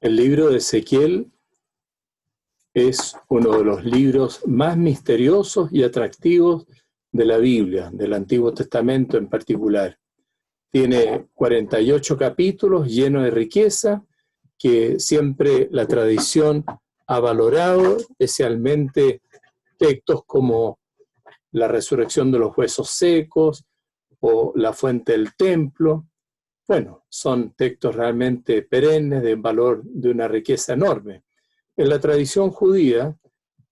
El libro de Ezequiel es uno de los libros más misteriosos y atractivos de la Biblia, del Antiguo Testamento en particular. Tiene 48 capítulos llenos de riqueza que siempre la tradición ha valorado, especialmente textos como la resurrección de los huesos secos o la fuente del templo. Bueno, son textos realmente perennes, de valor, de una riqueza enorme. En la tradición judía,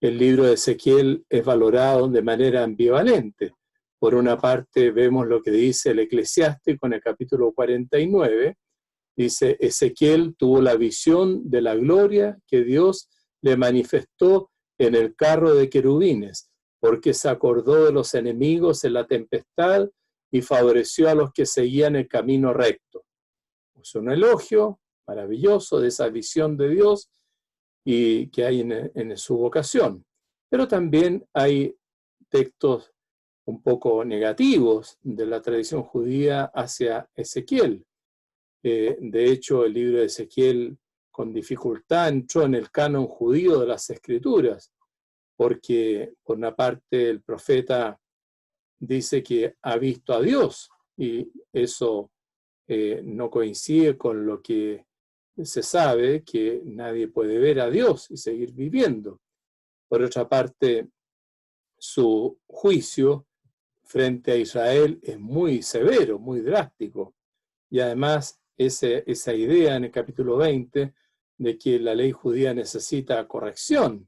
el libro de Ezequiel es valorado de manera ambivalente. Por una parte, vemos lo que dice el Eclesiástico en el capítulo 49. Dice, Ezequiel tuvo la visión de la gloria que Dios le manifestó en el carro de querubines, porque se acordó de los enemigos en la tempestad y favoreció a los que seguían el camino recto. Es un elogio maravilloso de esa visión de Dios y que hay en su vocación. Pero también hay textos un poco negativos de la tradición judía hacia Ezequiel. De hecho, el libro de Ezequiel con dificultad entró en el canon judío de las Escrituras, porque por una parte el profeta dice que ha visto a Dios, y eso no coincide con lo que se sabe, que nadie puede ver a Dios y seguir viviendo. Por otra parte, su juicio frente a Israel es muy severo, muy drástico, y además esa idea en el capítulo 20 de que la ley judía necesita corrección.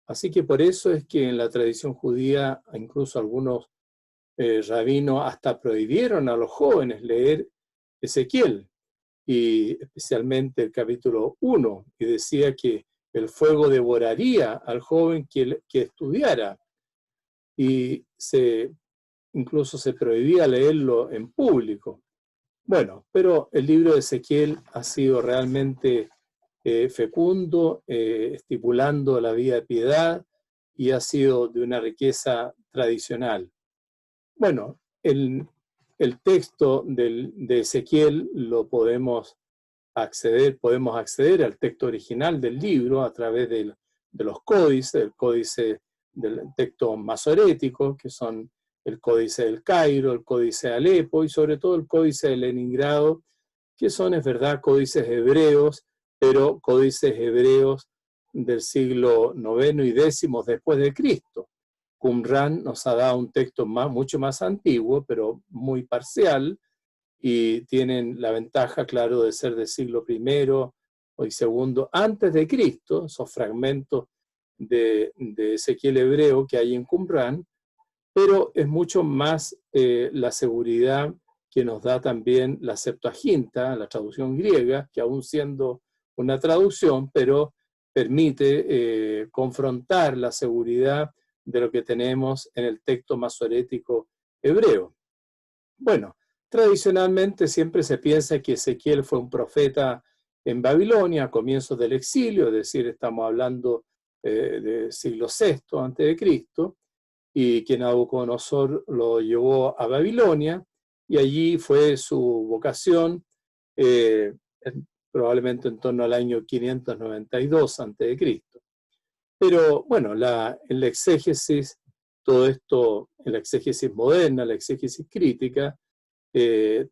Así que por eso es que en la tradición judía incluso algunos rabinos hasta prohibieron a los jóvenes leer Ezequiel, y especialmente el capítulo 1, y decía que el fuego devoraría al joven que estudiara, y incluso se prohibía leerlo en público. Bueno, pero el libro de Ezequiel ha sido realmente fecundo, estipulando la vida de piedad, y ha sido de una riqueza tradicional. Bueno, el texto de Ezequiel lo podemos acceder al texto original del libro a través de los códices, el códice del texto masorético, que son el códice del Cairo, el códice de Alepo y sobre todo el códice de Leningrado, que son, es verdad, códices hebreos, pero códices hebreos del siglo IX y X después de Cristo. Qumran nos ha dado un texto mucho más antiguo, pero muy parcial, y tienen la ventaja, claro, de ser del siglo I y II antes de Cristo, esos fragmentos de Ezequiel hebreo que hay en Qumran, pero es mucho más la seguridad que nos da también la Septuaginta, la traducción griega, que aún siendo una traducción, pero permite confrontar la seguridad de lo que tenemos en el texto masorético hebreo. Bueno, tradicionalmente siempre se piensa que Ezequiel fue un profeta en Babilonia a comienzos del exilio, es decir, estamos hablando del siglo VI antes de Cristo, y que Nabucodonosor lo llevó a Babilonia, y allí fue su vocación, probablemente en torno al año 592 antes de Cristo. Pero bueno, en la exégesis, todo esto, en la exégesis moderna, la exégesis crítica,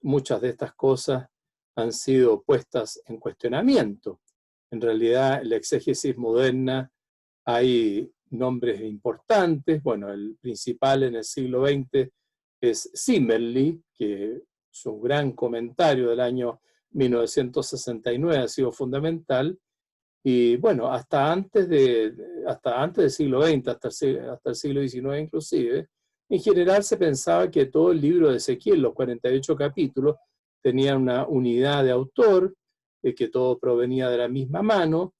muchas de estas cosas han sido puestas en cuestionamiento. En realidad, en la exégesis moderna hay nombres importantes. Bueno, el principal en el siglo XX es Zimmerli, que su gran comentario del año 1969 ha sido fundamental. Y bueno, hasta antes del siglo XX, hasta el siglo XIX inclusive, en general se pensaba que todo el libro de Ezequiel, los 48 capítulos, tenían una unidad de autor, que todo provenía de la misma mano,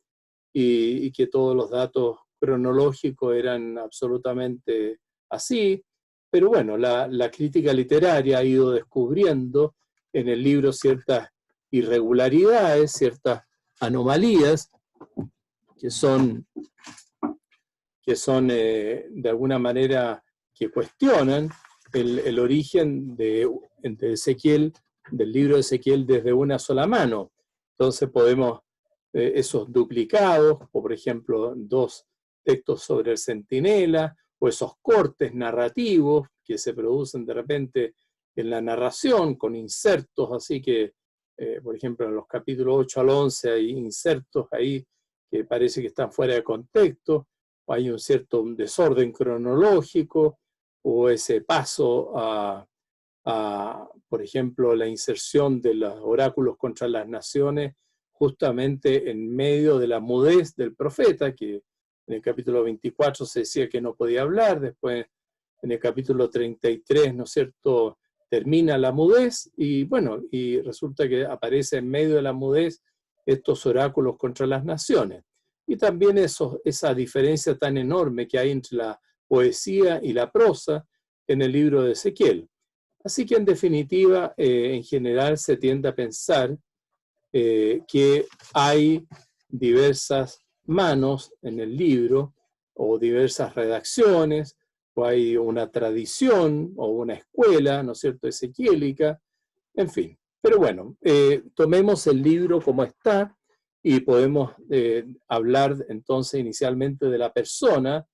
y que todos los datos cronológicos eran absolutamente así. Pero bueno, la crítica literaria ha ido descubriendo en el libro ciertas irregularidades, ciertas anomalías que son de alguna manera que cuestionan el origen de Ezequiel, del libro de Ezequiel desde una sola mano. Entonces podemos esos duplicados, o por ejemplo 2 textos sobre el centinela, o esos cortes narrativos que se producen de repente en la narración con insertos, así que, por ejemplo, en los capítulos 8 al 11 hay insertos ahí que parece que están fuera de contexto, o hay un cierto desorden cronológico, o ese paso por ejemplo, la inserción de los oráculos contra las naciones justamente en medio de la mudez del profeta, que en el capítulo 24 se decía que no podía hablar, después en el capítulo 33, ¿no es cierto?, termina la mudez, y bueno, y resulta que aparece en medio de la mudez estos oráculos contra las naciones. Y también esa diferencia tan enorme que hay entre la poesía y la prosa en el libro de Ezequiel. Así que en definitiva, en general se tiende a pensar que hay diversas manos en el libro, o diversas redacciones, o hay una tradición, o una escuela, ¿no es cierto?, ezequiélica, en fin. Pero bueno, tomemos el libro como está, y podemos hablar entonces inicialmente de la persona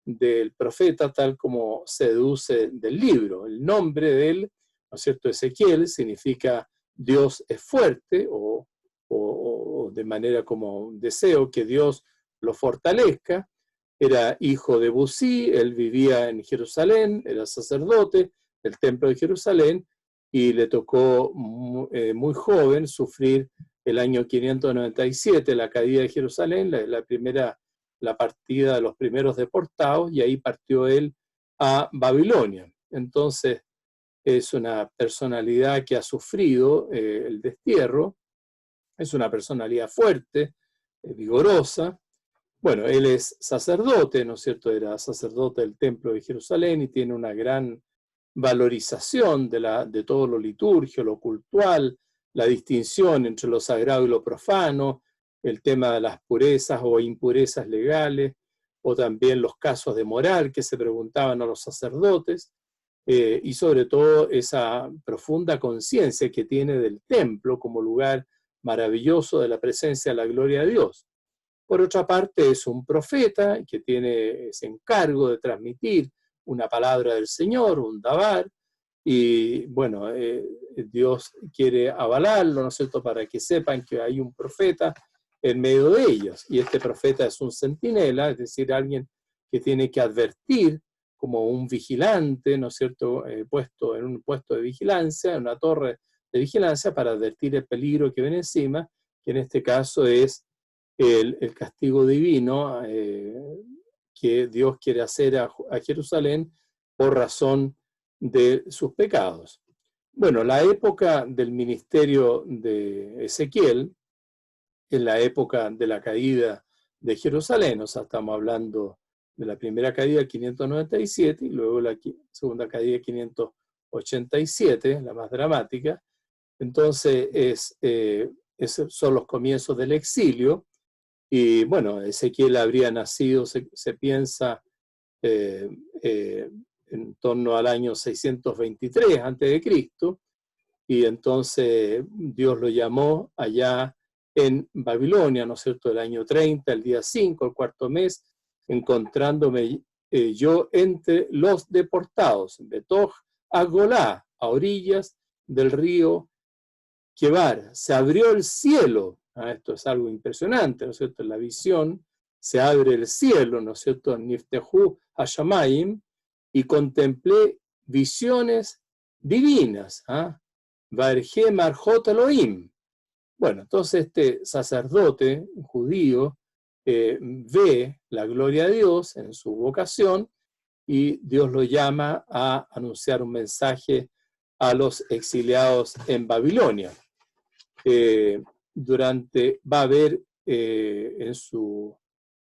del profeta tal como se deduce del libro. El nombre de él, ¿no es cierto?, Ezequiel, significa Dios es fuerte, o de manera como deseo que Dios lo fortalezca. Era hijo de Busí, él vivía en Jerusalén, era sacerdote del templo de Jerusalén, y le tocó muy joven sufrir el año 597 la caída de Jerusalén, la partida de los primeros deportados, y ahí partió él a Babilonia. Entonces es una personalidad que ha sufrido el destierro, es una personalidad fuerte, vigorosa. Bueno, él es sacerdote, ¿no es cierto?, era sacerdote del templo de Jerusalén, y tiene una gran valorización de todo lo liturgio, lo cultual, la distinción entre lo sagrado y lo profano, el tema de las purezas o impurezas legales, o también los casos de moral que se preguntaban a los sacerdotes, y sobre todo esa profunda conciencia que tiene del templo como lugar maravilloso de la presencia de la gloria de Dios. Por otra parte, es un profeta que tiene ese encargo de transmitir una palabra del Señor, un dabar, y bueno, Dios quiere avalarlo, ¿no es cierto?, para que sepan que hay un profeta en medio de ellos, y este profeta es un centinela, es decir, alguien que tiene que advertir como un vigilante, ¿no es cierto?, puesto en un puesto de vigilancia, en una torre de vigilancia, para advertir el peligro que viene encima, que en este caso es el castigo divino que Dios quiere hacer a Jerusalén por razón de sus pecados. Bueno, la época del ministerio de Ezequiel es la época de la caída de Jerusalén, o sea, estamos hablando de la primera caída 597 y luego la segunda caída 587, la más dramática. Entonces esos son los comienzos del exilio. Y bueno, Ezequiel habría nacido, se piensa, en torno al año 623 a.C., y entonces Dios lo llamó allá en Babilonia, ¿no es cierto?, el año 30, el día 5, el cuarto mes, encontrándome yo entre los deportados, Betoj a Golá, a orillas del río Quebar. Se abrió el cielo. Esto es algo impresionante, ¿no es cierto? En la visión se abre el cielo, ¿no es cierto? Niftehu Hashamayim, y contemplé visiones divinas. Varje Marjot Elohim. Bueno, entonces este sacerdote judío ve la gloria de Dios en su vocación, y Dios lo llama a anunciar un mensaje a los exiliados en Babilonia. Va a haber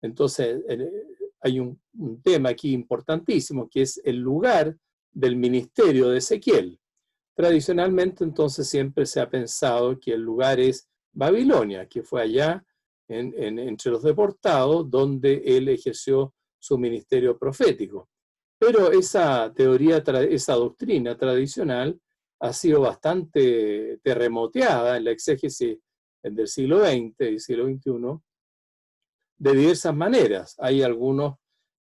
entonces hay un tema aquí importantísimo, que es el lugar del ministerio de Ezequiel. Tradicionalmente entonces siempre se ha pensado que el lugar es Babilonia, que fue allá entre los deportados donde él ejerció su ministerio profético. Pero esa teoría, esa doctrina tradicional ha sido bastante terremoteada en la exégesis del siglo XX y siglo XXI, de diversas maneras. Hay algunos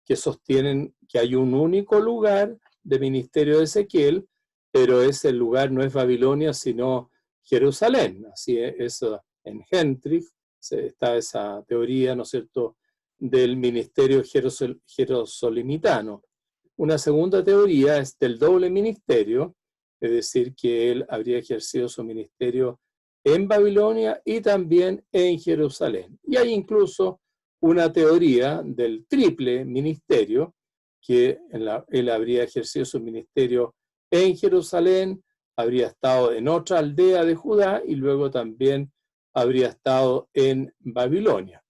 que sostienen que hay un único lugar de ministerio de Ezequiel, pero ese lugar no es Babilonia, sino Jerusalén. Así es, en Hendrich está esa teoría, ¿no es cierto?, del ministerio jerosolimitano. Una segunda teoría es del doble ministerio, es decir, que él habría ejercido su ministerio en Babilonia y también en Jerusalén. Y hay incluso una teoría del triple ministerio, que él habría ejercido su ministerio en Jerusalén, habría estado en otra aldea de Judá y luego también habría estado en Babilonia.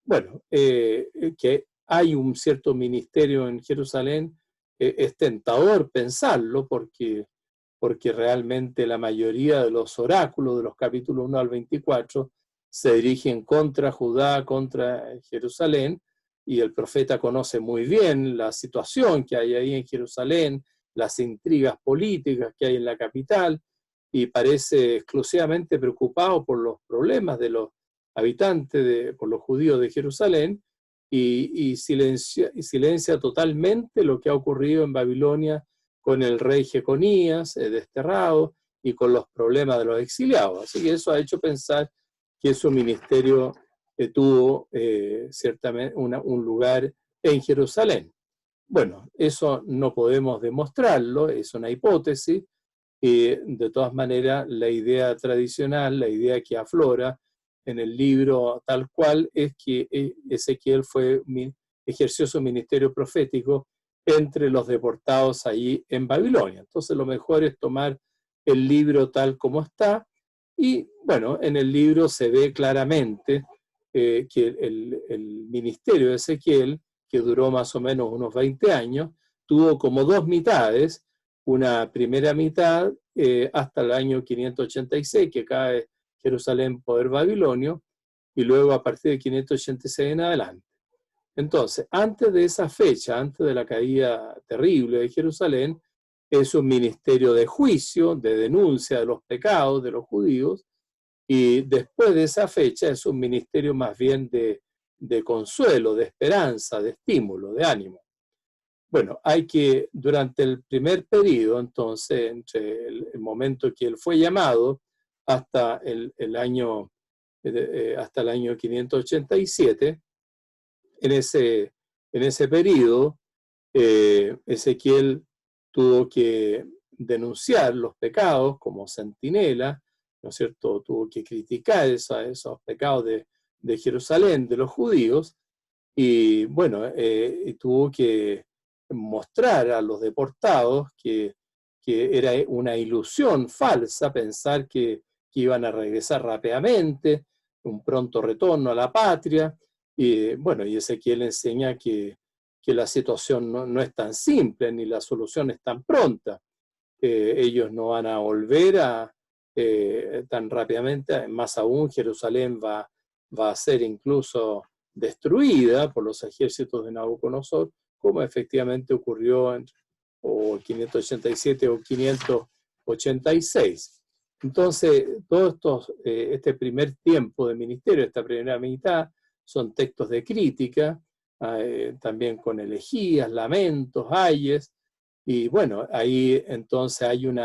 Bueno, que hay un cierto ministerio en Jerusalén, es tentador pensarlo porque realmente la mayoría de los oráculos de los capítulos 1 al 24 se dirigen contra Judá, contra Jerusalén, y el profeta conoce muy bien la situación que hay ahí en Jerusalén, las intrigas políticas que hay en la capital, y parece exclusivamente preocupado por los problemas de los habitantes, por los judíos de Jerusalén, y silencia totalmente lo que ha ocurrido en Babilonia con el rey Jeconías desterrado y con los problemas de los exiliados. Así que eso ha hecho pensar que su ministerio tuvo ciertamente un lugar en Jerusalén. Bueno, eso no podemos demostrarlo, es una hipótesis, y de todas maneras la idea tradicional, la idea que aflora en el libro tal cual, es que Ezequiel ejerció su ministerio profético entre los deportados allí en Babilonia. Entonces lo mejor es tomar el libro tal como está, y bueno, en el libro se ve claramente que el ministerio de Ezequiel, que duró más o menos unos 20 años, tuvo como dos mitades. Una primera mitad hasta el año 586, que cae Jerusalén en poder babilonio, y luego a partir de 586 en adelante. Entonces, antes de esa fecha, antes de la caída terrible de Jerusalén, es un ministerio de juicio, de denuncia de los pecados de los judíos, y después de esa fecha es un ministerio más bien de consuelo, de esperanza, de estímulo, de ánimo. Bueno, durante el primer periodo, entonces, entre el momento que él fue llamado hasta el año 587, en ese periodo, Ezequiel tuvo que denunciar los pecados como centinela, ¿no es cierto? Tuvo que criticar esos pecados de Jerusalén, de los judíos, y bueno, tuvo que mostrar a los deportados que era una ilusión falsa pensar que iban a regresar rápidamente, un pronto retorno a la patria. Y bueno, y Ezequiel enseña que la situación no es tan simple, ni la solución es tan pronta. Ellos no van a volver tan rápidamente, más aún Jerusalén va a ser incluso destruida por los ejércitos de Nabucodonosor, como efectivamente ocurrió en 587 o 586. Entonces, este primer tiempo de ministerio, esta primera mitad, son textos de crítica, también con elegías, lamentos, ayes, y bueno, ahí entonces hay un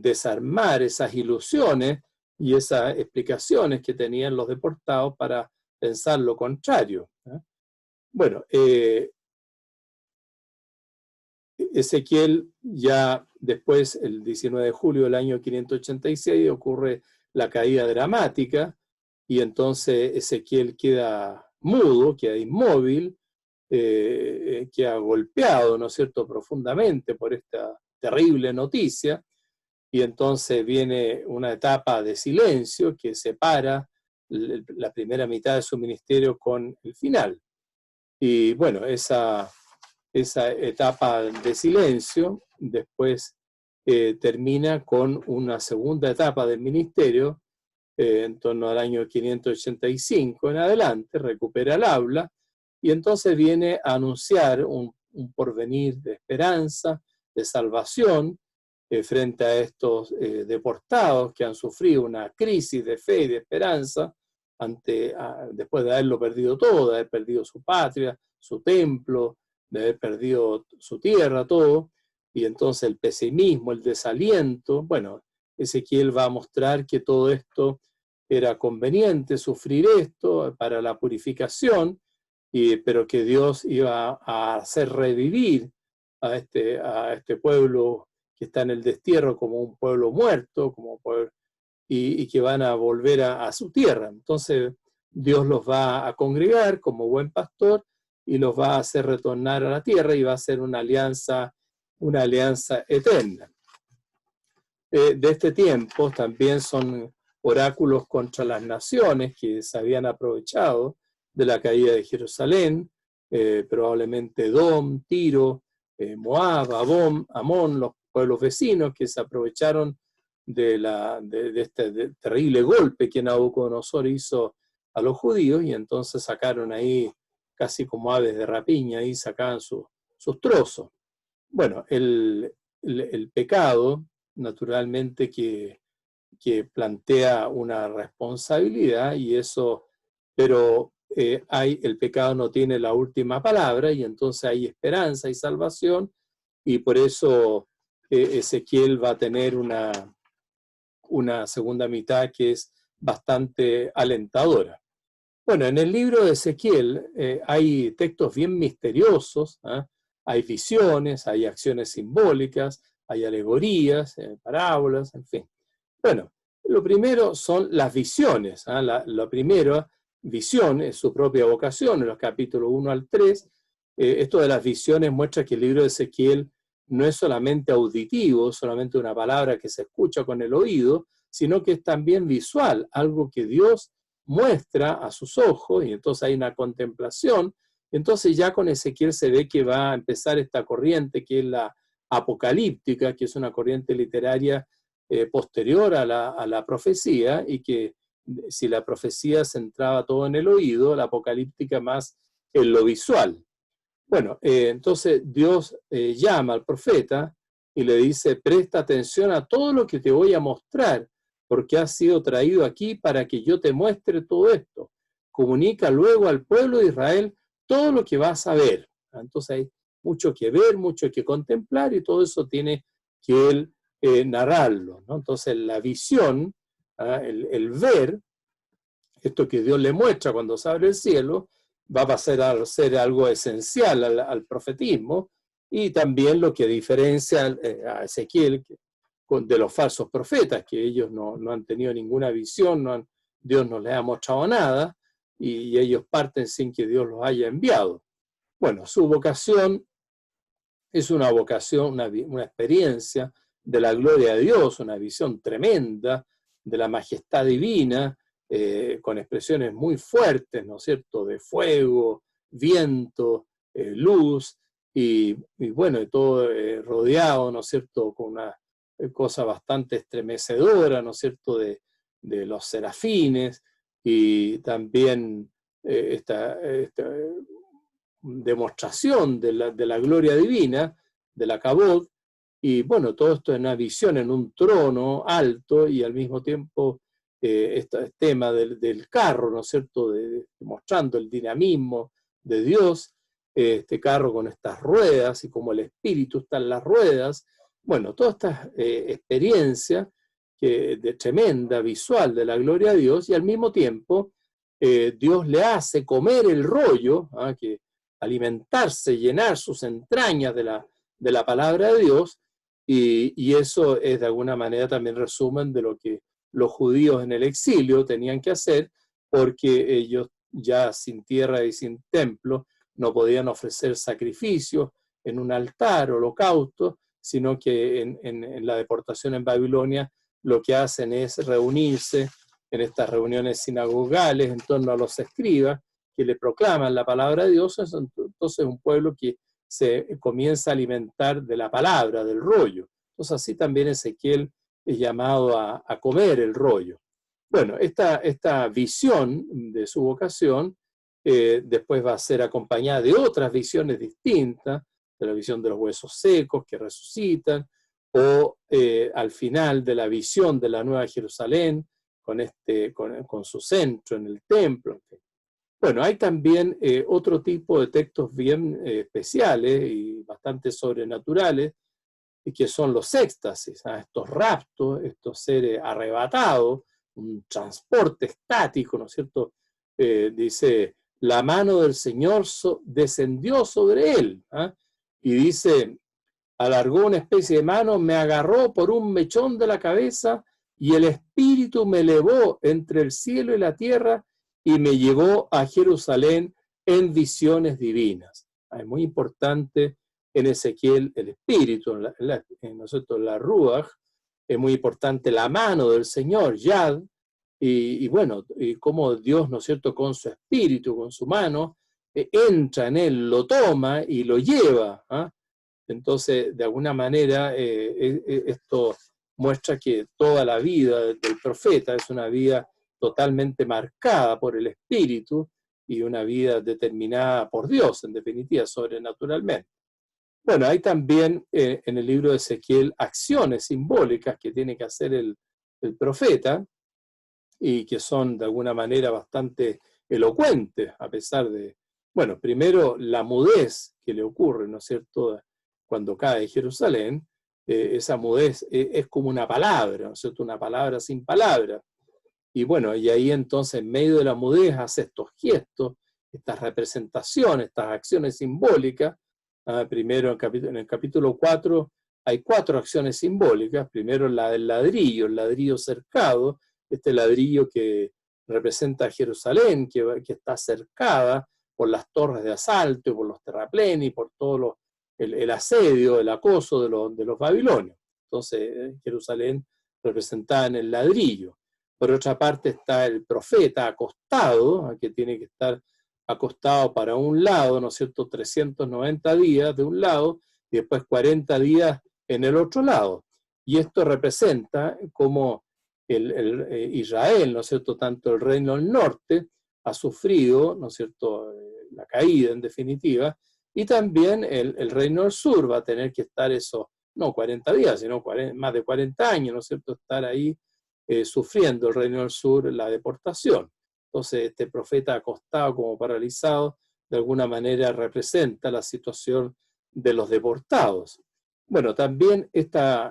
desarmar esas ilusiones y esas explicaciones que tenían los deportados para pensar lo contrario. Bueno, Ezequiel ya después, el 19 de julio del año 586, ocurre la caída dramática, y entonces Ezequiel queda mudo, queda inmóvil, queda golpeado, ¿no es cierto?, profundamente por esta terrible noticia, y entonces viene una etapa de silencio que separa la primera mitad de su ministerio con el final. Y bueno, esa etapa de silencio después termina con una segunda etapa del ministerio, en torno al año 585 en adelante, recupera el habla, y entonces viene a anunciar un porvenir de esperanza, de salvación, frente a estos deportados que han sufrido una crisis de fe y de esperanza después de haberlo perdido todo, de haber perdido su patria, su templo, de haber perdido su tierra, todo, y entonces el pesimismo, el desaliento. Bueno, Ezequiel va a mostrar que todo esto era conveniente, sufrir esto para la purificación, pero que Dios iba a hacer revivir a este pueblo que está en el destierro como un pueblo muerto, como pueblo, y que van a volver a su tierra. Entonces Dios los va a congregar como buen pastor y los va a hacer retornar a la tierra y va a hacer una alianza eterna. De este tiempo también son oráculos contra las naciones que se habían aprovechado de la caída de Jerusalén, probablemente Edom, Tiro, Moab, Amón, los pueblos vecinos que se aprovecharon de este terrible golpe que Nabucodonosor hizo a los judíos, y entonces sacaron ahí casi como aves de rapiña, y sacaban sus trozos. Bueno, el pecado, naturalmente, que plantea una responsabilidad, y eso, pero el pecado no tiene la última palabra, y entonces hay esperanza y salvación, y por eso Ezequiel va a tener una segunda mitad que es bastante alentadora. Bueno, en el libro de Ezequiel hay textos bien misteriosos, ¿eh? Hay visiones, hay acciones simbólicas, hay alegorías, parábolas, en fin. Bueno, lo primero son las visiones. La primera visión es su propia vocación, en los capítulos 1 al 3. Esto de las visiones muestra que el libro de Ezequiel no es solamente auditivo, solamente una palabra que se escucha con el oído, sino que es también visual, algo que Dios muestra a sus ojos, y entonces hay una contemplación. Entonces ya con Ezequiel se ve que va a empezar esta corriente que es la apocalíptica, que es una corriente literaria posterior a la profecía, y que si la profecía centraba todo en el oído, la apocalíptica más en lo visual. Bueno, entonces Dios llama al profeta y le dice: presta atención a todo lo que te voy a mostrar, porque has sido traído aquí para que yo te muestre todo esto. Comunica luego al pueblo de Israel todo lo que vas a ver. Entonces hay mucho que ver, mucho que contemplar, y todo eso tiene que él narrarlo, ¿no? Entonces la visión, el ver, esto que Dios le muestra cuando se abre el cielo, va a pasar a ser algo esencial al profetismo, y también lo que diferencia a Ezequiel de los falsos profetas, que ellos no han tenido ninguna visión, Dios no les ha mostrado nada, y ellos parten sin que Dios los haya enviado. Bueno, su vocación es una vocación, una experiencia de la gloria de Dios, una visión tremenda de la majestad divina, con expresiones muy fuertes, ¿no es cierto?, de fuego, viento, luz, y bueno, y todo rodeado, ¿no es cierto?, con una cosa bastante estremecedora, ¿no es cierto?, de los serafines, y también esta demostración de la gloria divina, de la Kabod. Y bueno, todo esto es una visión en un trono alto, y al mismo tiempo este tema del carro, ¿no es cierto?, mostrando el dinamismo de Dios, este carro con estas ruedas, y como el espíritu está en las ruedas. Bueno, toda esta experiencia de tremenda visual de la gloria de Dios, y al mismo tiempo Dios le hace comer el rollo, que alimentarse, llenar sus entrañas de la palabra de Dios, y eso es de alguna manera también resumen de lo que los judíos en el exilio tenían que hacer, porque ellos ya sin tierra y sin templo no podían ofrecer sacrificios en un altar, holocausto, sino que en la deportación en Babilonia lo que hacen es reunirse en estas reuniones sinagogales en torno a los escribas, que le proclaman la palabra de Dios. Entonces un pueblo que se comienza a alimentar de la palabra, del rollo. Entonces así también Ezequiel es llamado a comer el rollo. Bueno, esta visión de su vocación después va a ser acompañada de otras visiones distintas, de la visión de los huesos secos que resucitan, o al final de la visión de la Nueva Jerusalén, con su centro en el templo. Bueno, hay también otro tipo de textos bien especiales y bastante sobrenaturales, y que son los éxtasis, estos raptos, estos seres arrebatados, un transporte estático, ¿no es cierto? Dice, la mano del Señor descendió sobre él, y dice, alargó una especie de mano, me agarró por un mechón de la cabeza y el Espíritu me elevó entre el cielo y la tierra y me llevó a Jerusalén en visiones divinas. Es muy importante en Ezequiel el Espíritu, nosotros la Ruach, es muy importante la mano del Señor, Yad, y bueno, y cómo Dios, ¿no es cierto?, con su Espíritu, con su mano, entra en él, lo toma y lo lleva, ¿eh? Entonces, de alguna manera, esto muestra que toda la vida del profeta es una vida totalmente marcada por el Espíritu y una vida determinada por Dios, en definitiva, sobrenaturalmente. Bueno, hay también en el libro de Ezequiel acciones simbólicas que tiene que hacer el profeta y que son de alguna manera bastante elocuentes, a pesar de, bueno, primero la mudez que le ocurre, ¿no es cierto?, cuando cae Jerusalén. Esa mudez es como una palabra, ¿no es cierto?, una palabra sin palabra. Y bueno, y ahí entonces en medio de la mudez hace estos gestos, estas representaciones, estas acciones simbólicas. Primero en el capítulo 4 hay 4 acciones simbólicas. Primero la del ladrillo, el ladrillo cercado, este ladrillo que representa a Jerusalén, que está cercada por las torres de asalto, y por los terraplenes, y por todo el asedio, el acoso de los babilonios. Entonces, Jerusalén representada en el ladrillo. Por otra parte está el profeta acostado, que tiene que estar acostado para un lado, ¿no es cierto?, 390 días de un lado, y después 40 días en el otro lado. Y esto representa cómo Israel, ¿no es cierto?, tanto el reino del norte ha sufrido, ¿no es cierto?, la caída en definitiva, y también el reino del sur va a tener que estar no 40 días, sino más de 40 años, ¿no es cierto?, estar ahí sufriendo el reino del sur la deportación. Entonces este profeta acostado como paralizado de alguna manera representa la situación de los deportados. Bueno, también esta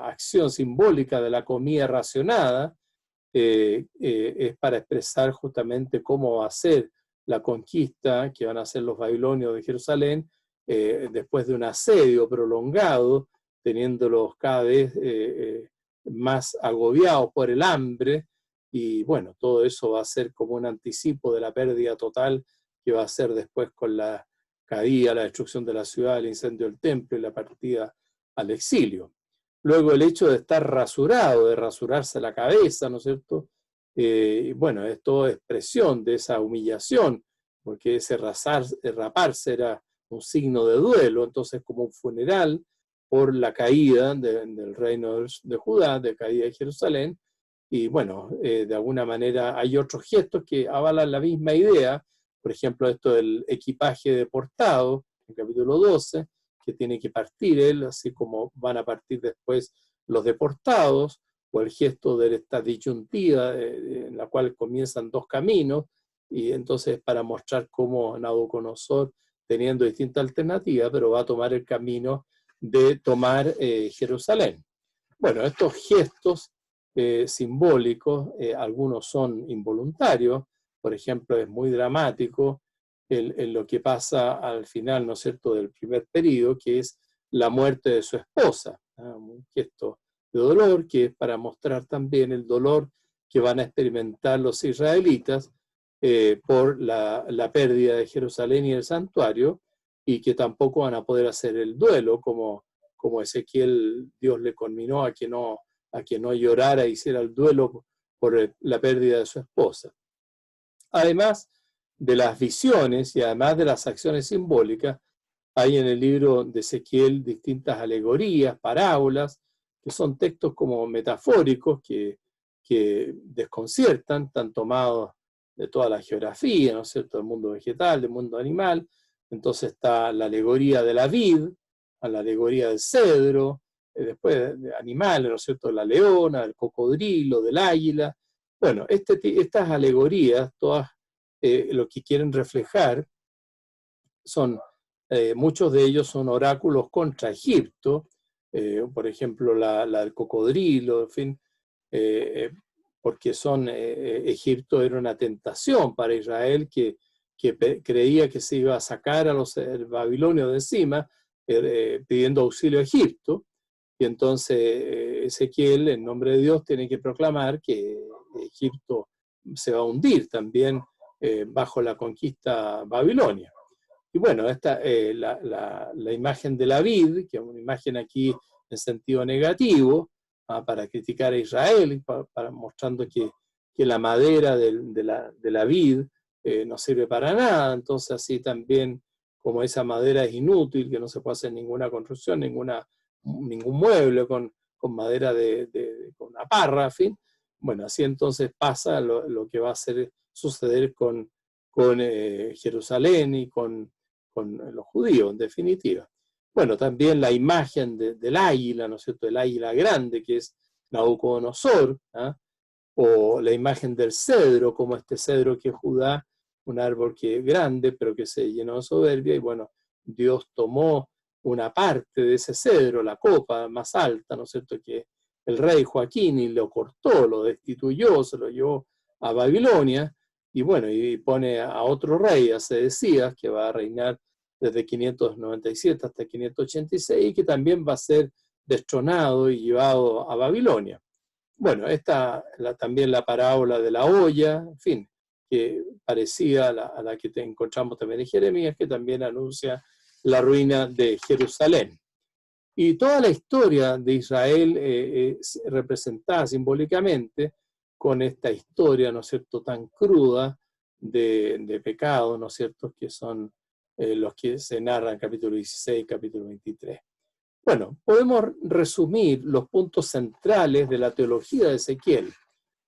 acción simbólica de la comida racionada es para expresar justamente cómo va a ser la conquista que van a hacer los babilonios de Jerusalén después de un asedio prolongado, teniéndolos cada vez más agobiados por el hambre. Y bueno, todo eso va a ser como un anticipo de la pérdida total que va a ser después con la caída, la destrucción de la ciudad, el incendio del templo y la partida al exilio. Luego el hecho de estar rasurado, de rasurarse la cabeza, ¿no es cierto? Bueno, es toda expresión de esa humillación, porque ese raparse era un signo de duelo, entonces como un funeral por la caída del reino de Judá, de caída de Jerusalén. Y bueno, de alguna manera hay otros gestos que avalan la misma idea, por ejemplo, esto del equipaje deportado, en el capítulo 12, que tiene que partir él, así como van a partir después los deportados, o el gesto de esta disyuntiva en la cual comienzan 2 caminos, y entonces para mostrar cómo Nabucodonosor, teniendo distintas alternativas, pero va a tomar el camino de tomar Jerusalén. Bueno, estos gestos simbólicos, algunos son involuntarios. Por ejemplo, es muy dramático lo que pasa al final, ¿no es cierto?, del primer período, que es la muerte de su esposa, ¿no? Un gesto de dolor que es para mostrar también el dolor que van a experimentar los israelitas por la pérdida de Jerusalén y el santuario, y que tampoco van a poder hacer el duelo como Ezequiel Dios le conminó a que no llorara, hiciera el duelo por la pérdida de su esposa. Además de las visiones y además de las acciones simbólicas, hay en el libro de Ezequiel distintas alegorías, parábolas, que son textos como metafóricos que desconciertan, están tomados de toda la geografía, ¿no es cierto?, del mundo vegetal, del mundo animal. Entonces está la alegoría de la vid, la alegoría del cedro, después de animales, ¿no es cierto?, la leona, del cocodrilo, del águila. Bueno, estas alegorías, todas lo que quieren reflejar son, muchos de ellos son oráculos contra Egipto, por ejemplo, la del cocodrilo, en fin, porque Egipto era una tentación para Israel que creía que se iba a sacar a los babilonios de encima, pidiendo auxilio a Egipto, y entonces Ezequiel, en nombre de Dios, tiene que proclamar que Egipto se va a hundir también bajo la conquista babilonia. Y bueno, la imagen de la vid, que es una imagen aquí en sentido negativo, para criticar a Israel, mostrando que la madera de la vid no sirve para nada, entonces así también como esa madera es inútil, que no se puede hacer ninguna construcción, ningún mueble con madera con una parra, en fin. Bueno, así entonces pasa lo que va a suceder con Jerusalén y con los judíos, en definitiva. Bueno, también la imagen del águila, ¿no es cierto?, el águila grande, que es Nabucodonosor, ¿ah? O la imagen del cedro, como este cedro que es Judá, un árbol que es grande, pero que se llenó de soberbia, y bueno, Dios tomó una parte de ese cedro, la copa más alta, ¿no es cierto?, que el rey Joaquín, y lo cortó, lo destituyó, se lo llevó a Babilonia, y bueno, y pone a otro rey, a Sedecías, que va a reinar desde 597 hasta 586, y que también va a ser destronado y llevado a Babilonia. Bueno, también la parábola de la olla, en fin, que parecía a la que encontramos también en Jeremías, que también anuncia la ruina de Jerusalén. Y toda la historia de Israel es representada simbólicamente con esta historia, ¿no es cierto?, tan cruda de pecado, ¿no es cierto?, que son los que se narran en capítulo 16, capítulo 23. Bueno, podemos resumir los puntos centrales de la teología de Ezequiel.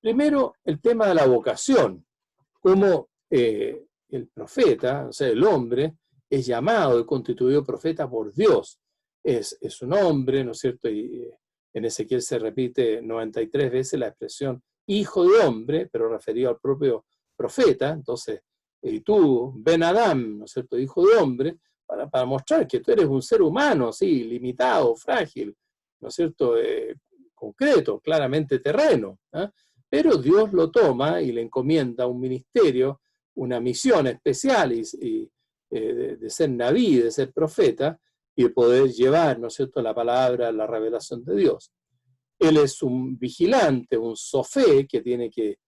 Primero, el tema de la vocación, cómo el profeta, o sea, el hombre, es llamado y constituido profeta por Dios. Es un hombre, ¿no es cierto? Y en Ezequiel se repite 93 veces la expresión hijo de hombre, pero referido al propio profeta. Entonces, y tú, Ben Adam, ¿no es cierto?, hijo de hombre, para mostrar que tú eres un ser humano, sí, limitado, frágil, ¿no es cierto?, concreto, claramente terreno, ¿eh? Pero Dios lo toma y le encomienda un ministerio, una misión especial de ser naví, de ser profeta, y de poder llevar, ¿no es cierto?, la palabra, la revelación de Dios. Él es un vigilante, un sofé, que tiene que,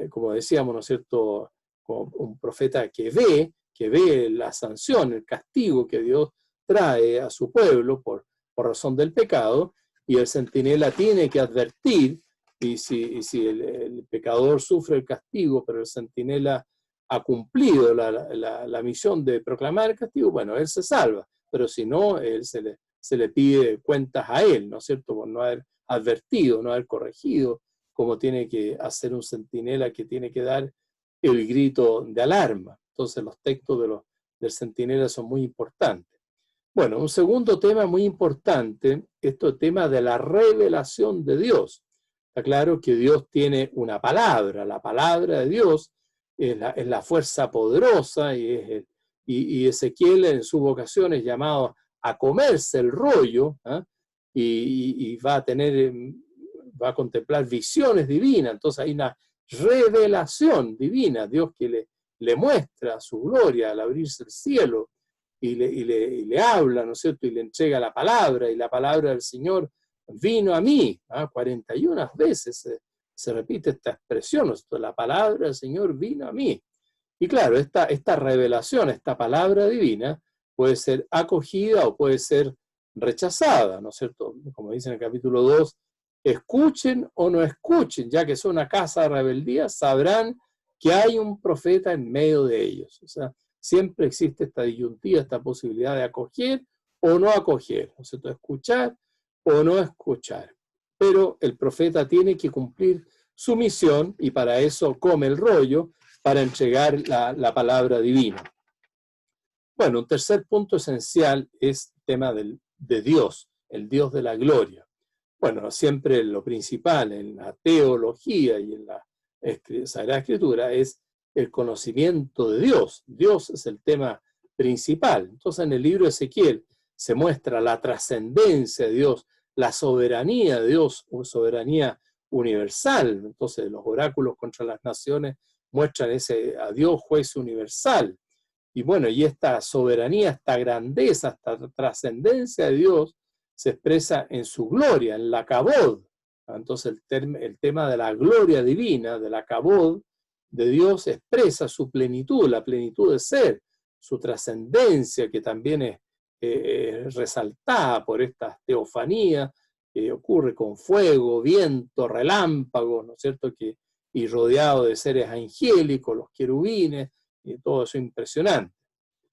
como decíamos, ¿no es cierto?, como un profeta que ve la sanción, el castigo que Dios trae a su pueblo por razón del pecado, y el centinela tiene que advertir, y si el pecador sufre el castigo, pero el centinela ha cumplido la misión de proclamar el castigo, bueno, él se salva, pero si no, se le pide cuentas a él, ¿no es cierto?, por no haber advertido, no haber corregido, como tiene que hacer un centinela que tiene que dar el grito de alarma. Entonces los textos del centinela son muy importantes. Bueno, un segundo tema muy importante, el tema de la revelación de Dios. Está claro que Dios tiene una palabra, la palabra de Dios es la fuerza poderosa, y Ezequiel en su vocación es llamado a comerse el rollo, ¿eh? y va a contemplar visiones divinas. Entonces hay una revelación divina, Dios que le muestra su gloria al abrirse el cielo, y le habla, ¿no es cierto?, y le entrega la palabra, y la palabra del Señor vino a mí. 41 veces se repite esta expresión, ¿no es cierto?, la palabra del Señor vino a mí. Y claro, esta revelación, esta palabra divina, puede ser acogida o puede ser rechazada, ¿no es cierto? Como dice en el capítulo 2, escuchen o no escuchen, ya que son una casa de rebeldía, sabrán que hay un profeta en medio de ellos. O sea, siempre existe esta disyuntiva, esta posibilidad de acoger o no acoger, ¿no es cierto?, escuchar o no escuchar. Pero el profeta tiene que cumplir su misión, y para eso come el rollo, para entregar la palabra divina. Bueno, un tercer punto esencial es el tema de Dios, el Dios de la gloria. Bueno, siempre lo principal en la teología y en la Sagrada Escritura es el conocimiento de Dios. Dios es el tema principal. Entonces en el libro de Ezequiel se muestra la trascendencia de Dios, la soberanía de Dios, una soberanía universal. Entonces los oráculos contra las naciones muestran a Dios juez universal. Y bueno, y esta soberanía, esta grandeza, esta trascendencia de Dios se expresa en su gloria, en la kabod. Entonces el tema de la gloria divina, de la kabod de Dios, expresa su plenitud, la plenitud de ser, su trascendencia, que también es resaltada por esta teofanía que ocurre con fuego, viento, relámpagos, ¿no es cierto?, y rodeado de seres angélicos, los querubines, y todo eso impresionante.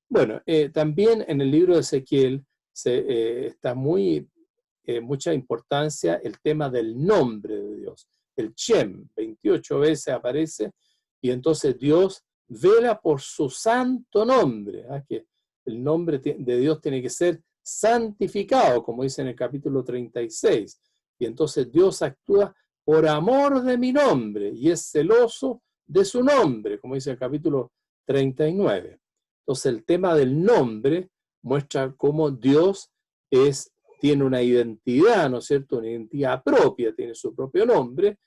Bueno, también en el libro de Ezequiel está mucha importancia el tema del nombre de Dios. El Shem, 28 veces aparece, y entonces Dios vela por su santo nombre, que el nombre de Dios tiene que ser santificado, como dice en el capítulo 36, y entonces Dios actúa por amor de mi nombre, y es celoso de su nombre, como dice el capítulo 39. Entonces el tema del nombre muestra cómo Dios tiene una identidad, ¿no es cierto?, una identidad propia, tiene su propio nombre,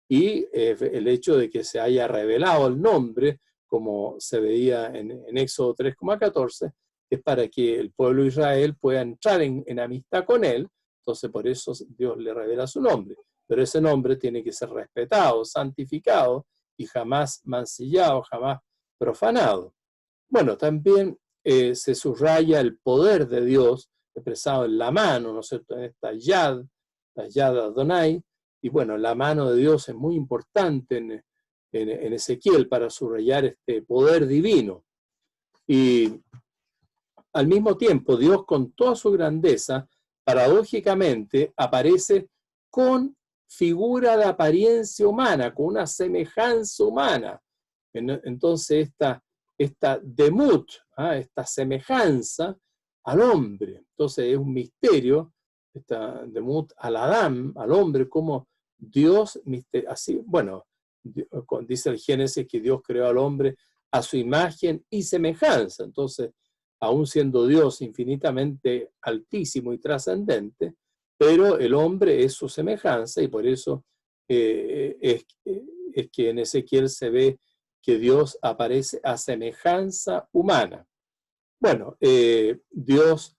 y el hecho de que se haya revelado el nombre, como se veía en Éxodo 3,14, es para que el pueblo de Israel pueda entrar en amistad con él. Entonces por eso Dios le revela su nombre, pero ese nombre tiene que ser respetado, santificado y jamás mancillado, jamás profanado. Bueno, también se subraya el poder de Dios expresado en la mano, ¿no es cierto?, en esta la Yad Adonai, y bueno, la mano de Dios es muy importante en Ezequiel para subrayar este poder divino. Y al mismo tiempo, Dios, con toda su grandeza, paradójicamente aparece con figura de apariencia humana, con una semejanza humana. Entonces esta demut, esta semejanza al hombre. Entonces es un misterio, esta demut al Adán, al hombre, como Dios, así, bueno, dice el Génesis que Dios creó al hombre a su imagen y semejanza. Entonces, aún siendo Dios infinitamente altísimo y trascendente, pero el hombre es su semejanza, y por eso es que en Ezequiel se ve que Dios aparece a semejanza humana. Bueno, Dios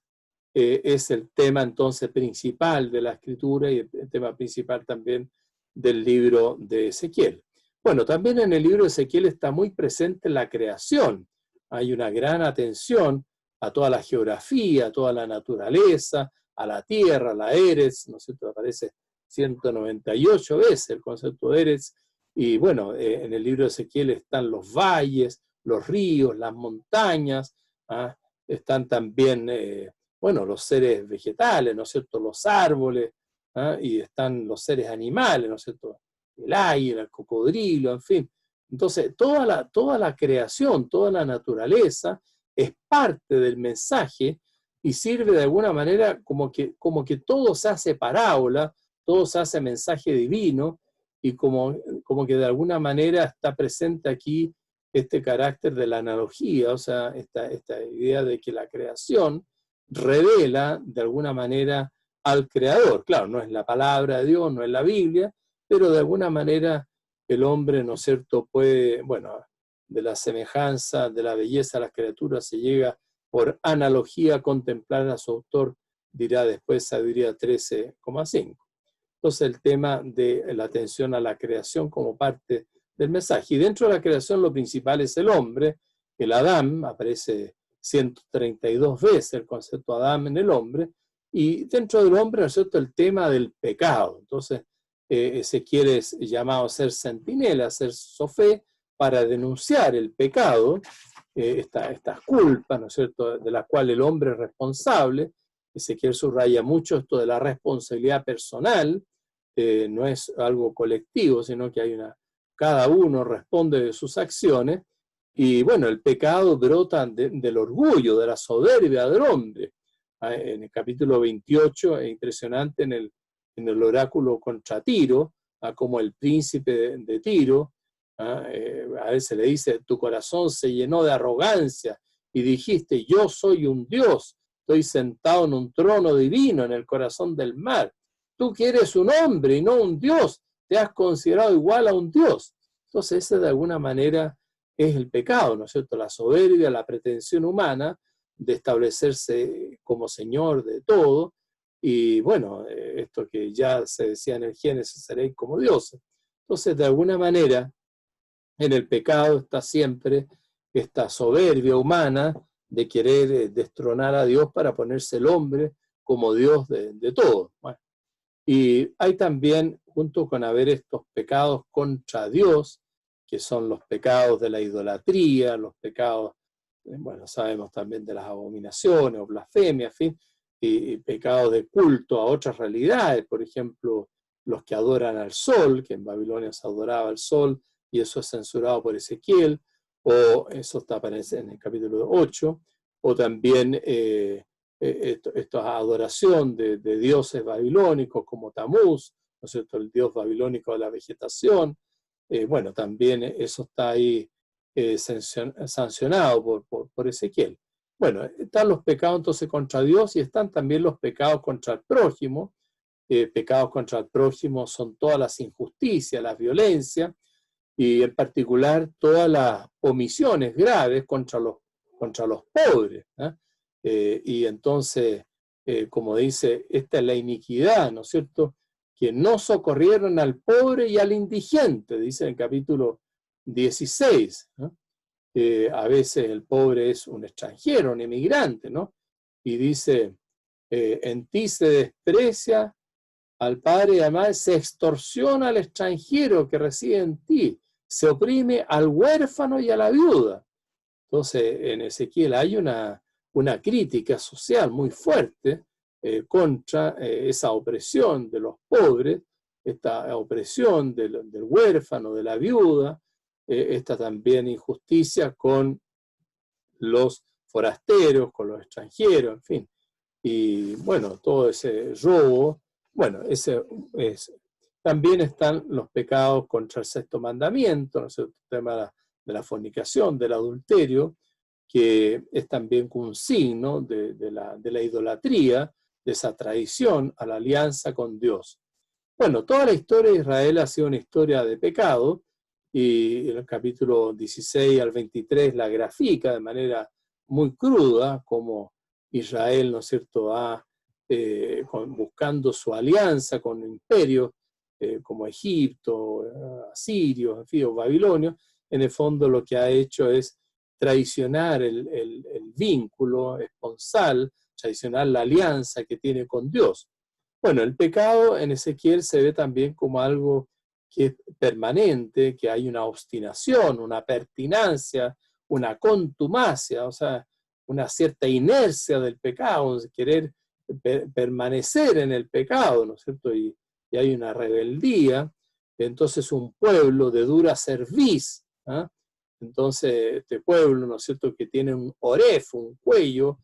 es el tema entonces principal de la Escritura y el tema principal también del libro de Ezequiel. Bueno, también en el libro de Ezequiel está muy presente la creación. Hay una gran atención a toda la geografía, a toda la naturaleza, a la tierra, a la Eretz, ¿no es cierto? Aparece 198 veces el concepto de Eretz. Y bueno, en el libro de Ezequiel están los valles, los ríos, las montañas, están también, bueno, los seres vegetales, ¿no es cierto?, los árboles, y están los seres animales, ¿no es cierto?, el águila, el cocodrilo, en fin. Entonces, toda la creación, toda la naturaleza es parte del mensaje y sirve de alguna manera como que todo se hace parábola, todo se hace mensaje divino, y como que de alguna manera está presente aquí este carácter de la analogía, o sea, esta idea de que la creación revela de alguna manera al Creador. Claro, no es la palabra de Dios, no es la Biblia, pero de alguna manera el hombre, ¿no es cierto?, puede, bueno, de la semejanza, de la belleza de las criaturas se llega por analogía a contemplar a su autor, dirá después Sabiduría 13,5. Entonces el tema de la atención a la creación como parte del mensaje. Y dentro de la creación lo principal es el hombre, el Adán, aparece 132 veces el concepto Adán en el hombre, y dentro del hombre, ¿no es cierto?, el tema del pecado. Entonces Ezequiel es llamado a ser centinela, a ser sofé, para denunciar el pecado, estas culpas, ¿no es cierto?, de las cuales el hombre es responsable. Ezequiel subraya mucho esto de la responsabilidad personal, no es algo colectivo, sino que cada uno responde de sus acciones, y bueno, el pecado brota del orgullo, de la soberbia del hombre. En el capítulo 28 es impresionante en el oráculo contra Tiro, como el príncipe de Tiro, a él se le dice, tu corazón se llenó de arrogancia y dijiste, yo soy un Dios, estoy sentado en un trono divino en el corazón del mar. Tú que eres un hombre y no un Dios, te has considerado igual a un Dios. Entonces ese de alguna manera es el pecado, ¿no es cierto? La soberbia, la pretensión humana de establecerse como Señor de todo, y bueno, esto que ya se decía en el Génesis, seréis como dioses. Entonces, de alguna manera, en el pecado está siempre esta soberbia humana de querer destronar a Dios para ponerse el hombre como Dios de todo. Bueno, y hay también, junto con haber estos pecados contra Dios, que son los pecados de la idolatría, los pecados, bueno, sabemos también de las abominaciones o blasfemias, en fin, y pecados de culto a otras realidades, por ejemplo, los que adoran al sol, que en Babilonia se adoraba al sol, y eso es censurado por Ezequiel, o eso aparece en el capítulo 8, o también esta adoración de dioses babilónicos como Tamuz, ¿no es cierto?, el dios babilónico de la vegetación. Bueno, también eso está ahí sancionado por Ezequiel. Bueno, están los pecados entonces contra Dios y están también los pecados contra el prójimo. Pecados contra el prójimo son todas las injusticias, las violencias y en particular todas las omisiones graves contra los pobres. Y entonces, como dice, esta es la iniquidad, ¿no es cierto?, que no socorrieron al pobre y al indigente, dice en el capítulo 16. A veces el pobre es un extranjero, un inmigrante, ¿no? Y dice, en ti se desprecia al padre y además se extorsiona al extranjero que reside en ti, se oprime al huérfano y a la viuda. Entonces, en Ezequiel hay una crítica social muy fuerte contra esa opresión de los pobres, esta opresión del huérfano, de la viuda, esta también injusticia con los forasteros, con los extranjeros, en fin. Y bueno, todo ese robo, bueno, también están los pecados contra el sexto mandamiento, ¿no es cierto?, el tema de la fornicación, del adulterio, que es también un signo de la idolatría, de esa traición a la alianza con Dios. Bueno, toda la historia de Israel ha sido una historia de pecado, y en el capítulo 16 al 23 la grafica de manera muy cruda, como Israel, ¿no es cierto?, buscando su alianza con imperios como Egipto, asirios, en fin, o babilonios. En el fondo lo que ha hecho es traicionar el vínculo esponsal, traicionar la alianza que tiene con Dios. Bueno, el pecado en Ezequiel se ve también como algo que es permanente, que hay una obstinación, una pertinacia, una contumacia, o sea, una cierta inercia del pecado, querer permanecer en el pecado, ¿no es cierto? Y hay una rebeldía. Entonces un pueblo de dura cerviz, ¿eh? Entonces este pueblo, ¿no es cierto?, que tiene un oref, un cuello,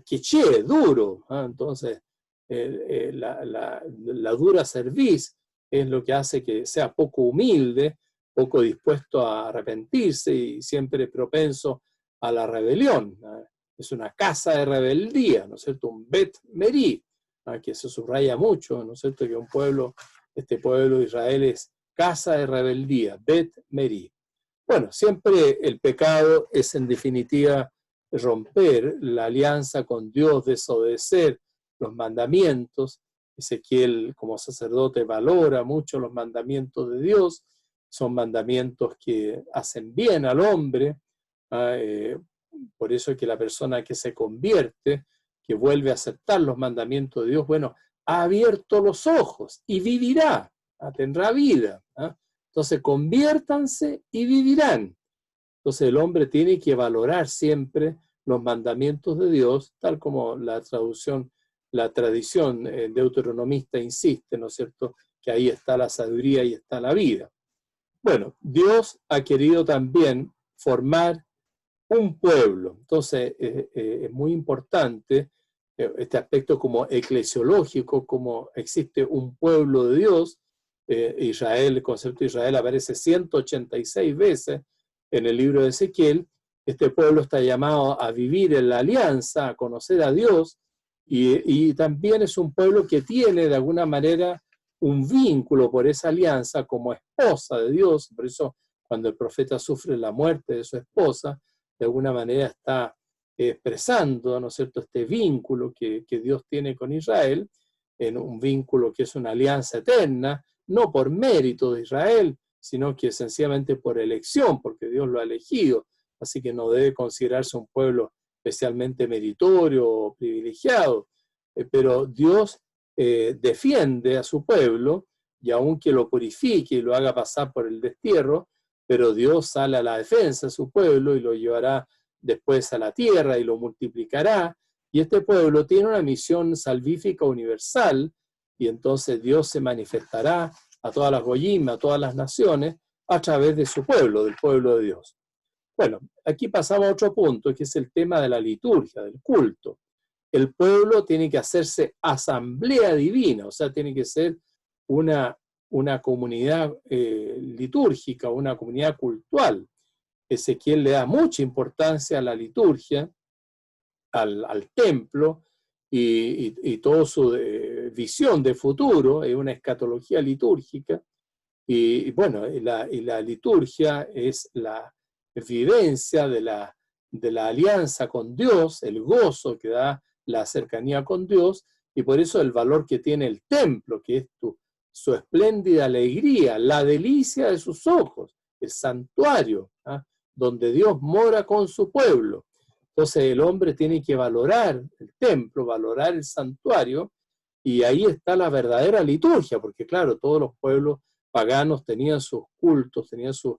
que duro, entonces la dura cerviz es lo que hace que sea poco humilde, poco dispuesto a arrepentirse y siempre propenso a la rebelión. Es una casa de rebeldía, ¿no es cierto?, un Bet Merí, que se subraya mucho, ¿no es cierto?, que este pueblo de Israel es casa de rebeldía, Bet Merí. Bueno, siempre el pecado es en definitiva romper la alianza con Dios, desobedecer los mandamientos. Ezequiel como sacerdote valora mucho los mandamientos de Dios, son mandamientos que hacen bien al hombre, por eso es que la persona que se convierte, que vuelve a aceptar los mandamientos de Dios, bueno, ha abierto los ojos y vivirá, tendrá vida. Entonces, conviértanse y vivirán. Entonces, el hombre tiene que valorar siempre los mandamientos de Dios, tal como la tradición deuteronomista insiste, ¿no es cierto?, que ahí está la sabiduría y está la vida. Bueno, Dios ha querido también formar un pueblo. Entonces, es muy importante este aspecto como eclesiológico, como existe un pueblo de Dios. Israel, el concepto de Israel aparece 186 veces en el libro de Ezequiel. Este pueblo está llamado a vivir en la alianza, a conocer a Dios, y también es un pueblo que tiene de alguna manera un vínculo por esa alianza como esposa de Dios. Por eso cuando el profeta sufre la muerte de su esposa, de alguna manera está expresando, ¿no es cierto?, este vínculo que Dios tiene con Israel, en un vínculo que es una alianza eterna, no por mérito de Israel, sino que sencillamente por elección, porque Dios lo ha elegido. Así que no debe considerarse un pueblo especialmente meritorio o privilegiado, pero Dios defiende a su pueblo, y aunque lo purifique y lo haga pasar por el destierro, pero Dios sale a la defensa de su pueblo y lo llevará después a la tierra y lo multiplicará, y este pueblo tiene una misión salvífica universal, y entonces Dios se manifestará a todas las goyim, a todas las naciones, a través de su pueblo, del pueblo de Dios. Bueno, aquí pasamos a otro punto, que es el tema de la liturgia, del culto. El pueblo tiene que hacerse asamblea divina, o sea, tiene que ser una comunidad litúrgica, una comunidad cultural. Ezequiel le da mucha importancia a la liturgia, al templo, y toda su visión de futuro es una escatología litúrgica. Y bueno, y la liturgia es la vivencia de la alianza con Dios, el gozo que da la cercanía con Dios, y por eso el valor que tiene el templo, que es su espléndida alegría, la delicia de sus ojos, el santuario, ¿ah?, donde Dios mora con su pueblo. Entonces el hombre tiene que valorar el templo, valorar el santuario, y ahí está la verdadera liturgia, porque claro, todos los pueblos paganos tenían sus cultos, tenían sus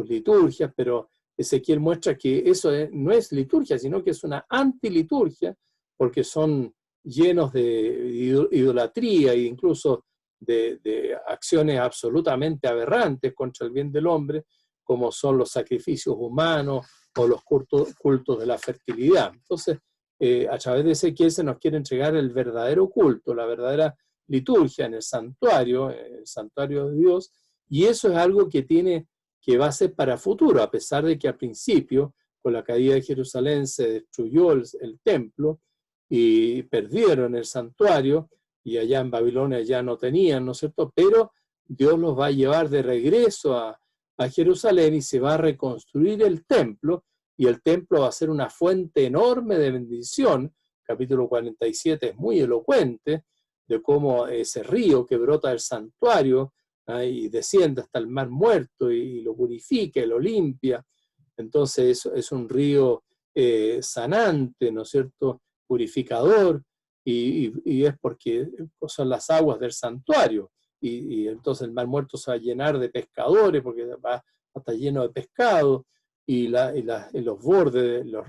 liturgias, pero Ezequiel muestra que eso no es liturgia, sino que es una antiliturgia, porque son llenos de idolatría e incluso de acciones absolutamente aberrantes contra el bien del hombre, como son los sacrificios humanos o los cultos de la fertilidad. Entonces, a través de Ezequiel se nos quiere entregar el verdadero culto, la verdadera liturgia en el santuario de Dios, y eso es algo que va a ser para futuro, a pesar de que al principio, con la caída de Jerusalén, se destruyó el templo y perdieron el santuario, y allá en Babilonia ya no tenían, ¿no es cierto? Pero Dios los va a llevar de regreso a Jerusalén y se va a reconstruir el templo, y el templo va a ser una fuente enorme de bendición. Capítulo 47 es muy elocuente de cómo ese río que brota del santuario y desciende hasta el mar muerto y lo purifica y lo limpia. Entonces es un río sanante, ¿no es cierto?, purificador, y es porque son las aguas del santuario, y entonces el mar muerto se va a llenar de pescadores porque va a estar lleno de pescado, y los bordes, las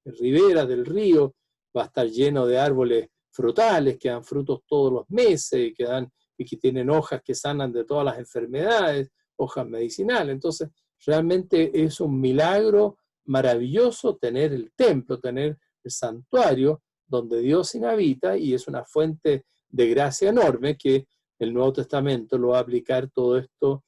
riberas del río va a estar lleno de árboles frutales que dan frutos todos los meses y que tienen hojas que sanan de todas las enfermedades, hojas medicinales. Entonces realmente es un milagro maravilloso tener el templo, tener el santuario donde Dios inhabita, y es una fuente de gracia enorme que el Nuevo Testamento lo va a aplicar todo esto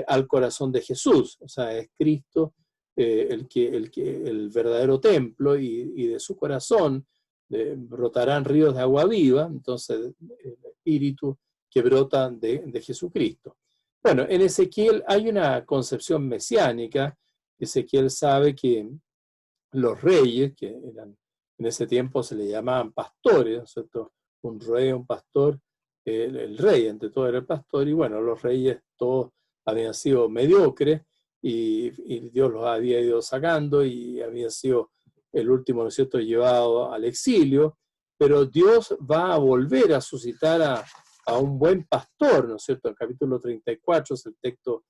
al corazón de Jesús. O sea, es Cristo el verdadero templo, y de su corazón brotarán ríos de agua viva. Entonces el Espíritu que brota de Jesucristo. Bueno, en Ezequiel hay una concepción mesiánica. Ezequiel sabe que los reyes, que eran en ese tiempo se le llamaban pastores, ¿no es cierto? Un rey, un pastor, el rey entre todo era el pastor, y bueno, los reyes todos habían sido mediocres, y Dios los había ido sacando, y había sido el último, ¿no es cierto?, llevado al exilio, pero Dios va a volver a suscitar a un buen pastor, ¿no es cierto? El capítulo 34 es el texto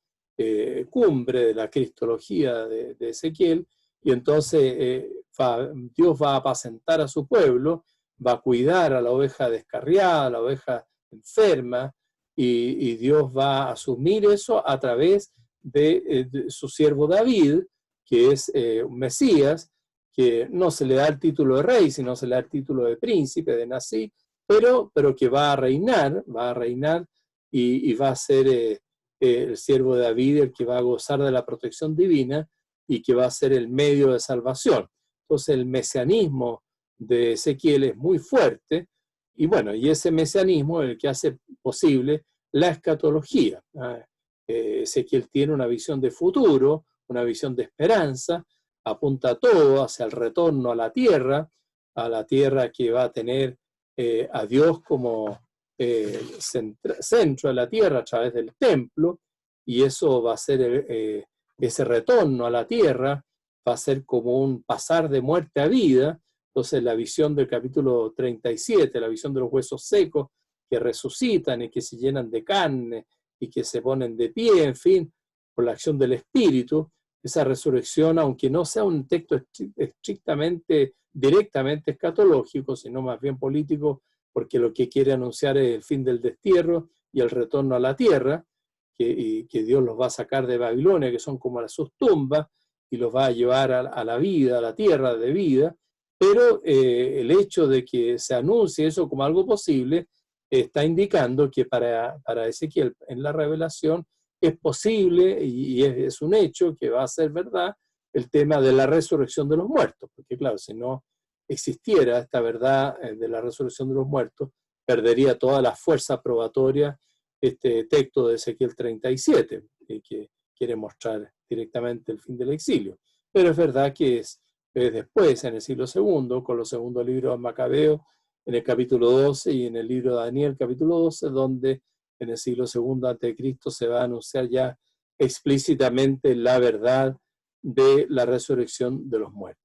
cumbre de la cristología de Ezequiel, y entonces Dios va a apacentar a su pueblo, va a cuidar a la oveja descarriada, a la oveja enferma, y Dios va a asumir eso a través de su siervo David, que es un Mesías, que no se le da el título de rey, sino se le da el título de príncipe, de Nazí, pero que va a reinar y va a ser el siervo de David, el que va a gozar de la protección divina y que va a ser el medio de salvación. Entonces el mesianismo de Ezequiel es muy fuerte, y bueno, y ese mesianismo es el que hace posible la escatología. Ezequiel tiene una visión de futuro, una visión de esperanza, apunta todo hacia el retorno a la tierra que va a tener a Dios como centro de la tierra a través del templo, y eso va a ser ese retorno a la tierra, va a ser como un pasar de muerte a vida. Entonces la visión del capítulo 37, la visión de los huesos secos que resucitan y que se llenan de carne y que se ponen de pie, en fin, por la acción del Espíritu, esa resurrección, aunque no sea un texto estrictamente, directamente escatológico, sino más bien político, porque lo que quiere anunciar es el fin del destierro y el retorno a la tierra, que Dios los va a sacar de Babilonia, que son como sus tumbas, y los va a llevar a la vida, a la tierra de vida. Pero el hecho de que se anuncie eso como algo posible está indicando que para Ezequiel en la revelación es posible y es un hecho que va a ser verdad el tema de la resurrección de los muertos, porque claro, si no existiera esta verdad de la resurrección de los muertos, perdería toda la fuerza probatoria este texto de Ezequiel 37, que quiere mostrar directamente el fin del exilio. Pero es verdad que es después, en el siglo II, con los segundos libros de Macabeo, en el capítulo 12, y en el libro de Daniel, capítulo 12, donde en el siglo II a.C. se va a anunciar ya explícitamente la verdad de la resurrección de los muertos.